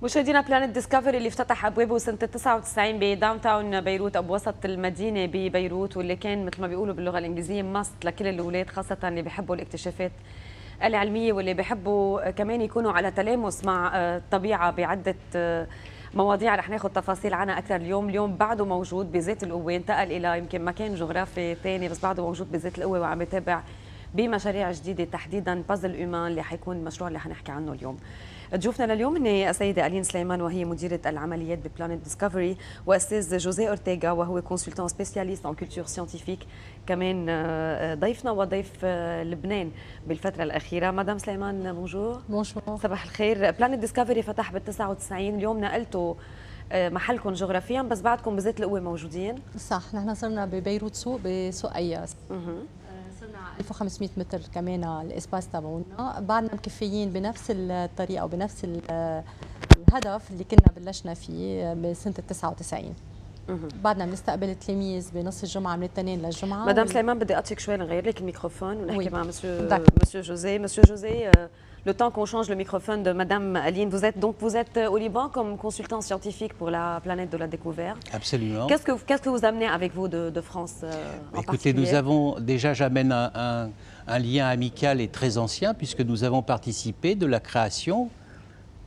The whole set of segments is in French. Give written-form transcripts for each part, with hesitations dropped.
مشاهدينا، بلانت ديسكفري اللي افتتح ابوابه سنه 99 بداون تاون بيروت او بوسط المدينه ببيروت، واللي كان مثل ما بيقولوا باللغه الانجليزيه ماست لكل الاولاد، خاصه اللي بيحبوا الاكتشافات العلميه واللي بيحبوا كمان يكونوا على تلامس مع الطبيعه بعده مواضيع رح ناخذ تفاصيل عنها اكثر اليوم بعده موجود بذات القوه، انتقل الى يمكن مكان جغرافي ثاني بس بعده موجود بذات القوه وعم يتابع بمشاريع جديده، تحديدا بازل ايمان اللي حيكون المشروع اللي حنحكي عنه اليوم. ضيوفنا لليوم هن السيده ألين سليمان وهي مديره العمليات ببلانت ديسكفري، واستاذ جوزيه اورتيغا وهو كونسلتان سبيسياليست ان كولتور سيانتيفيك، كمان ضيفنا وضيف لبنان بالفتره الاخيره. مدام سليمان بونجور. بونجور. صباح الخير. بلانت ديسكفري فتح بال 99، اليوم نقلتوا محلكم جغرافيا بس بعدكم بذات القوه موجودين. صح، نحن صرنا ببيروت سوق بسوق اياس. صرنا 1500 متر كمان الاسباس تبعونا، بعدنا مكفيين بنفس الطريقه وبنفس الهدف اللي كنا بلشنا فيه بسنه 99. بعدنا بنستقبل التلاميذ بنص الجمعه من الاثنين للجمعه. مدام سليمان بدي اقطعك شوي لنغير لك الميكروفون ونحكي مع مسيو جوزيه. Monsieur José, le temps qu'on change le microphone de Madame Aline, vous êtes au Liban comme consultant scientifique pour la planète de la découverte. Absolument. Qu'est-ce que vous amenez avec vous de France en Écoutez, nous avons déjà, j'amène un lien amical et très ancien puisque nous avons participé de la création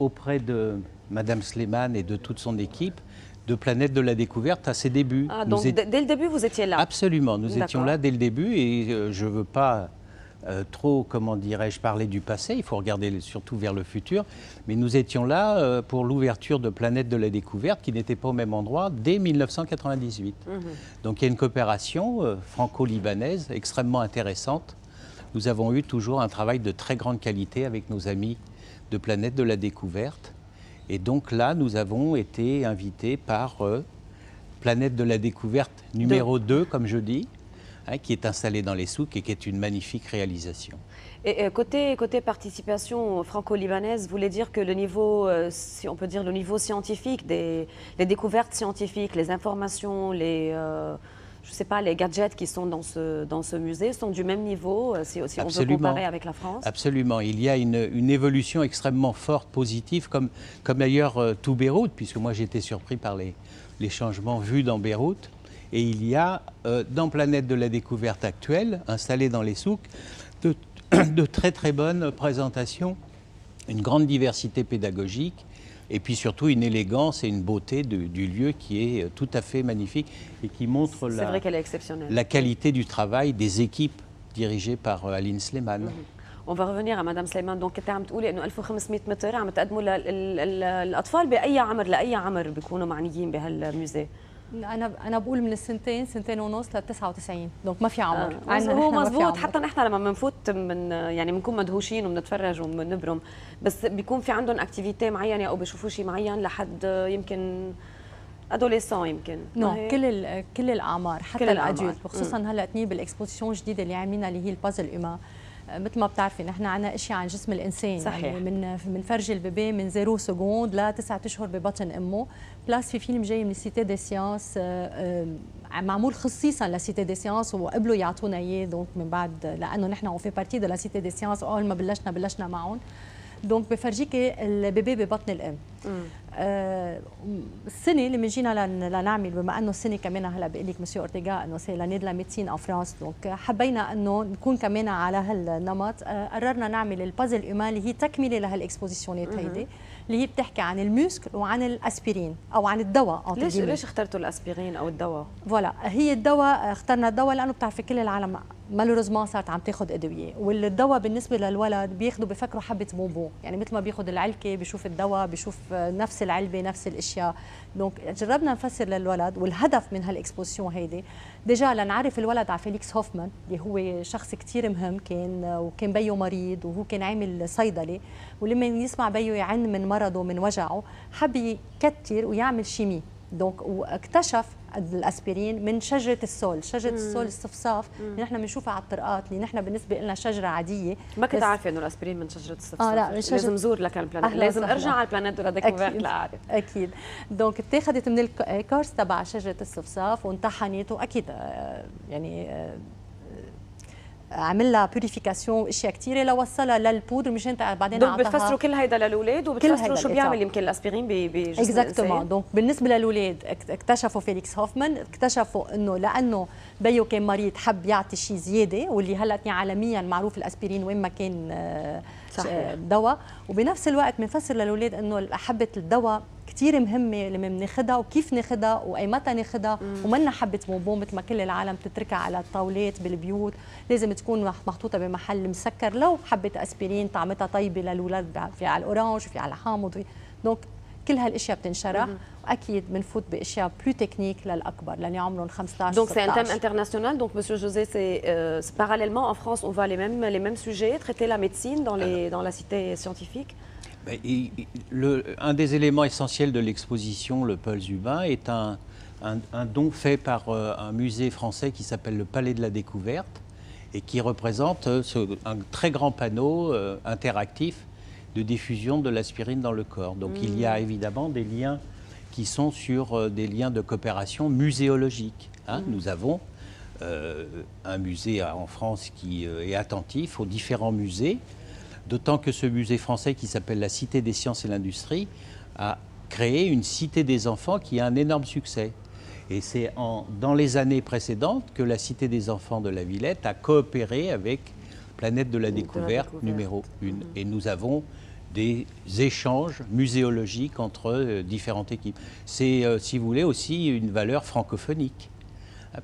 auprès de Madame Sleiman et de toute son équipe de Planète de la Découverte à ses débuts. Ah, donc dès le début, vous étiez là? Absolument, nous étions là dès le début et je ne veux pas trop, comment dirais-je, parler du passé, il faut regarder surtout vers le futur, mais nous étions là pour l'ouverture de Planète de la Découverte qui n'était pas au même endroit dès 1998. Donc il y a une coopération franco-libanaise extrêmement intéressante. Nous avons eu toujours un travail de très grande qualité avec nos amis de Planète de la Découverte. Et donc là, nous avons été invités par Planète de la Découverte numéro 2, comme je dis, qui est installée dans les souks et qui est une magnifique réalisation. Et côté participation franco-libanaise, vous voulez dire que le niveau, si on peut dire le niveau scientifique, les découvertes scientifiques, les informations, je ne sais pas, les gadgets qui sont dans ce musée sont du même niveau si on veut comparer avec la France? Absolument. Il y a une évolution extrêmement forte, positive, comme d'ailleurs tout Beyrouth, puisque moi j'ai été surpris par les changements vus dans Beyrouth. Et il y a dans Planète de la Découverte actuelle, installée dans les souks, de très très bonnes présentations, une grande diversité pédagogique, et puis surtout une élégance et une beauté du lieu qui est tout à fait magnifique et qui montre la qualité du travail des équipes dirigées par Aline Sleiman. On va revenir à Madame Sleiman. Donc انت عم تقولي انه 1500 متر عم تقدموا للاطفال باي عمر لاي عمر بيكونوا معنيين بهالموزيه؟ انا بقول من سنتين ونص ل 99، دونك ما في عمر. هو مزبوط، حتى نحن لما بنفوت يعني بنكون مدهوشين وبنتفرج وبنبرم، بس بيكون في عندهم اكتيفيتي معينه او بيشوفوا شيء معين لحد يمكن ادوليسون يمكن. كل الاعمار حتى الادولت، وخصوصا هلا تنين بالاكسبوزيسيون الجديده اللي عاملينها اللي هي البازل ايمان. مثل ما بتعرفي نحن عندنا اشياء عن جسم الانسان. صحيح. يعني من فرج البيبي من 0 سكوند ل 9 اشهر ببطن امه، بلاس في فيلم جاي من السيتي دي سيانس معمول خصيصا لسيتي دي سيانس وقبلوا يعطونا اياه، دونك من بعد لانه نحن اون في بارتي دو لا سيتي دي سيانس، اول ما بلشنا معهم، دونك بفرجيكي البيبي ببطن الام. السنه اللي بنجينا لنعمل، بما انه السنه كمان هلا بقول لك مسيو اورتيغا انه سي لاني دو لا ميديسين ان فرانس، دونك حبينا انه نكون كمان على هالنمط. قررنا نعمل البازل ايمان اللي هي تكمله لهالاكسبوزيسيونات هيدي، اللي هي بتحكي عن الميوسكل وعن الاسبرين او عن الدواء. ليش اخترتوا الاسبرين او الدواء؟ فوالا، هي الدواء اخترنا الدواء لانه بتعرفي كل العالم مالوريزمون صارت عم تاخذ ادويه، والدواء بالنسبه للولد بياخذوا بفكروا حبه بونبون، يعني مثل ما بياخذ العلكه بيشوف الدواء بيشوف نفس العلبه نفس الاشياء. دونك جربنا نفسر للولد، والهدف من هالاكسبوزيسيون هيدي ديجا لنعرف الولد على فيليكس هوفمان اللي هو شخص كثير مهم وكان بيو مريض وهو كان عامل صيدلي، ولما يسمع بيو يعن من مرضه من وجعه حب يكتر ويعمل شيمي. دونك واكتشف الاسبرين من شجره السول، شجره السول الصفصاف اللي نحن بنشوفها على الطرقات، اللي نحن بالنسبه لنا شجره عاديه. ما كنت عارفه انه الاسبرين من شجره الصفصاف. لا، لازم زور لك البلانيت، لازم ارجع على البلانيت ولا ديكوفيرت لاعرف. اكيد. دونك اتاخذت من الكورس تبع شجره الصفصاف وانطحنت، واكيد يعني عمل لها بيوريفيكاسيون واشياء كثيره لوصلها للبودر مشان بعدين دونك اعطاها. بتفسروا كل هيدا للاولاد وبتفسروا هيدا شو بيعمل يمكن الاسبرين بجسم اكزاكتومون. الانسان. دونك بالنسبه للاولاد اكتشفوا فيليكس هوفمان، اكتشفوا انه لانه بيو كان مريض حب يعطي شيء زياده، واللي هلا عالميا معروف الاسبرين وين ما كان صحيح. دواء. وبنفس الوقت بنفسر للاولاد انه حبه الدواء كثير مهمه لما بناخذها وكيف ناخذها واي متى ناخذها، ومنا حبه بونبون مثل ما كل العالم بتتركها على الطاولات بالبيوت، لازم تكون محطوطه بمحل مسكر. لو حبه اسبرين طعمتها طيبه للاولاد في على الاورانج وفي على الحامض، دونك كل هالاشياء بتنشرح. واكيد بنفوت باشياء بلو تكنيك للاكبر للي عمرهم 15 Donc c'est un 16. thème international. Donc Monsieur José, c'est parallèlement en France, on va les mêmes sujets, traiter la médecine dans la cité scientifique. Un des éléments essentiels de l'exposition, le Pulse humain, est un don fait par un musée français qui s'appelle le Palais de la Découverte et qui représente un très grand panneau interactif de diffusion de l'aspirine dans le corps. Donc il y a évidemment des liens qui sont sur des liens de coopération muséologique. Nous avons un musée en France qui est attentif aux différents musées, d'autant que ce musée français qui s'appelle la Cité des sciences et l'industrie a créé une Cité des enfants qui a un énorme succès. Et c'est dans les années précédentes que la Cité des enfants de la Villette a coopéré avec Planète de la Découverte numéro 1. Et nous avons des échanges muséologiques entre différentes équipes. C'est, si vous voulez, aussi une valeur francophonique,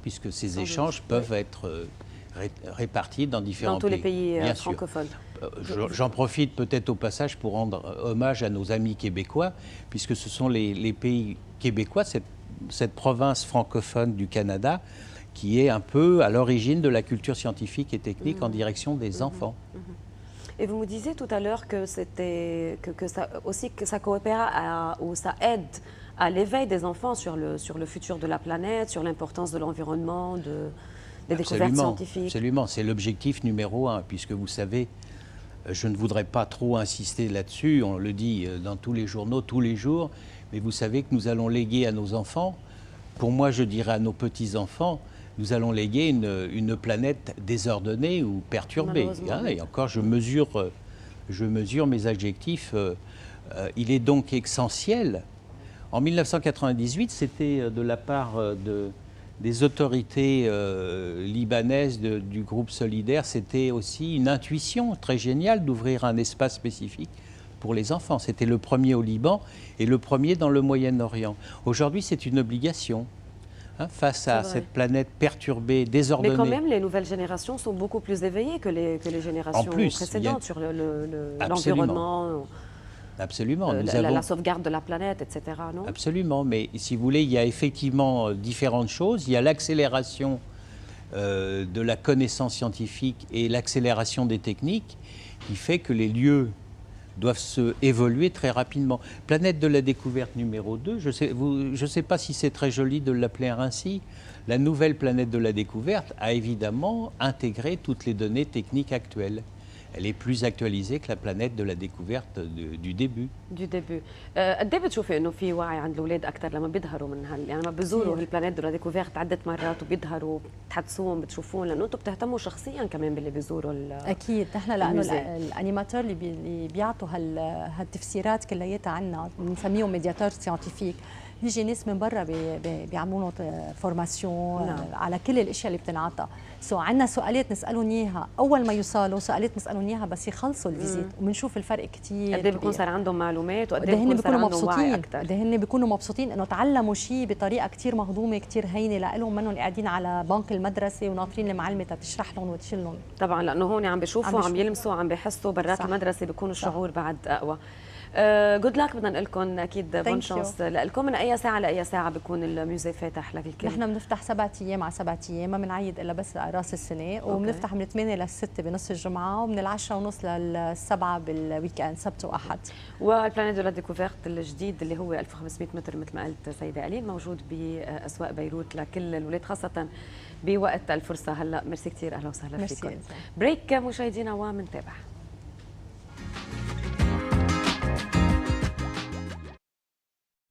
puisque ces échanges peuvent être répartis dans différents dans tous les pays francophones. J'en profite peut-être au passage pour rendre hommage à nos amis québécois, puisque ce sont les pays québécois, cette province francophone du Canada, qui est un peu à l'origine de la culture scientifique et technique en direction des enfants. Et vous me disiez tout à l'heure que ça coopère ou ça aide à l'éveil des enfants sur le futur de la planète, sur l'importance de l'environnement, des découvertes scientifiques. Absolument, c'est l'objectif numéro 1, puisque vous savez, je ne voudrais pas trop insister là-dessus, on le dit dans tous les journaux, tous les jours, mais vous savez que nous allons léguer à nos enfants, pour moi je dirais à nos petits-enfants, nous allons léguer une planète désordonnée ou perturbée. Et encore, je mesure mes adjectifs. Il est donc essentiel. En 1998, c'était de la part des autorités libanaises du groupe Solidaire, c'était aussi une intuition très géniale d'ouvrir un espace spécifique pour les enfants. C'était le premier au Liban et le premier dans le Moyen-Orient. Aujourd'hui, c'est une obligation. Face à cette planète perturbée, désordonnée. Mais quand même, les nouvelles générations sont beaucoup plus éveillées que les générations précédentes sur l'environnement. Absolument. La sauvegarde de la planète, etc. Non ? Absolument. Mais si vous voulez, il y a effectivement différentes choses. Il y a l'accélération de la connaissance scientifique et l'accélération des techniques qui fait que les lieux doivent se évoluer très rapidement. Planète de la découverte numéro 2, je ne sais pas si c'est très joli de l'appeler ainsi, la nouvelle planète de la découverte a évidemment intégré toutes les données techniques actuelles. Elle est plus actualisée que la planète de la découverte du début. Du début. قد ايه بتشوفي انه في وعي عند الاولاد اكثر لما بيظهروا من يعني لما بيزوروا البلانيت دو لا ديكوفيرت عده مرات وبيظهروا بتحدثوهم بتشوفون لانه انتم بتهتموا شخصيا كمان باللي بيزوروا اكيد نحن لانه الانيماتور اللي بيعطوا هالتفسيرات كلياتها عنا بنسميهم ميدياتور ساينتيفيك، بيجي ناس من برا بيعملوا لهم فورماسيون على كل الاشياء اللي بتنعطى. عندنا سؤالات نسالهم اياها اول ما يوصلوا، سؤالات نسالهم اياها بس يخلصوا الفيزيت، وبنشوف الفرق كثير. قد ايه بيكون صار عندهم معلومات وقد ايه بيكون صار عندهم وعي اكثر. قد هن بيكونوا مبسوطين انه تعلموا شيء بطريقه كثير مهضومه كثير هينه لهم، منهم قاعدين على بنك المدرسه وناطرين المعلمه تشرح لهم وتشيل لهم. طبعا لانه هون عم بيشوفوا عم يلمسوا عم بيحسوا برات المدرسه بيكون الشعور بعد اقوى. جود لاك بدنا نقول لكم اكيد بون شانس لكم. من اي ساعه لاي ساعه بيكون الميوزي فاتح للكل؟ نحن بنفتح 7 ايام على 7 ايام، ما بنعيد الا بس راس السنه، وبنفتح من 8 ل 6 بنص الجمعه ومن 10:30 لل 7 بالويكند سبت واحد. والبلانيت دو لا ديكوفيرت الجديد اللي هو 1500 متر مثل ما قلت سيده ألين موجود باسواق بيروت لكل الاولاد خاصه بوقت الفرصه هلا. ميرسي كثير، اهلا وسهلا فيكم. بريك مشاهدينا ومنتابع.